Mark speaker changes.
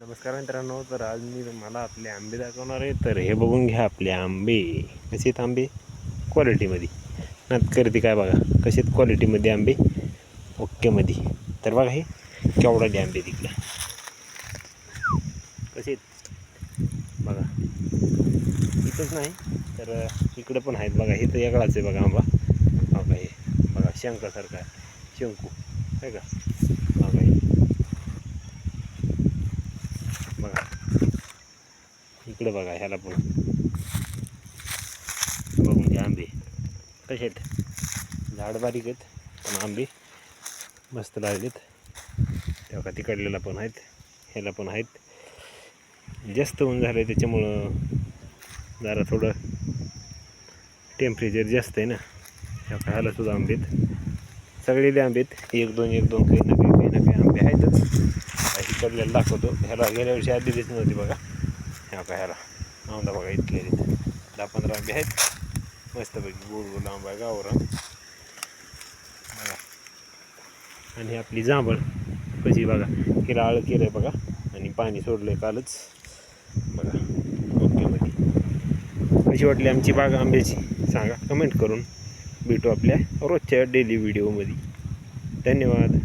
Speaker 1: नमस्कार मित्रांनो. तर आज मी तुम्हाला आपले आंबे दाखवणार आहे. तर हे बघून घ्या आपले आंबे कसे आहेत. आंबे क्वालिटीमध्ये नात करते काय बघा, कसे आहेत क्वालिटीमध्ये आंबे, ओकेमध्ये. तर बघा हे केवढे आंबे तिकडे कसे आहेत बघा. इथंच नाही तर इकडे पण आहेत बघा. हे तर वेगळाच आहे बघा आंबा. बघा हे बघा शंकासारखा आहे, शंकू आहे का. बघा हे बघा इकडे बघा, ह्याला पण बघून घ्या आंबे कसे आहेत. झाड बारीक आहेत पण आंबे मस्त लागलेत. तेव्हा तिकडलेला पण आहेत, ह्याला पण आहेत. जास्त ऊन झालं आहे त्याच्यामुळं जरा थोडं टेम्परेचर जास्त आहे ना. ह्याला सुद्धा आंबे आहेत, सगळेले आंबे आहेत. एक दोन काही ना काही आंबे आहेतच. इकडल्याला दाखवतो. ह्याला गेल्या वर्षी आधी दिसत नव्हती बघा. ह्याला आंबा बघा इतके 10-15 आंबे आहेत मस्तपैकी. गोल गोल आंबा आहे गावरान बघा. आणि आपली जांभळ कशी बघा, हिला आळ केलं आहे बघा आणि पाणी सोडलं आहे कालच बघा. ओकेमध्ये कशी वाटली आमची बाग आंब्याची सांगा कमेंट करून. भेटू आपल्या रोजच्या डेली व्हिडिओमध्ये. धन्यवाद.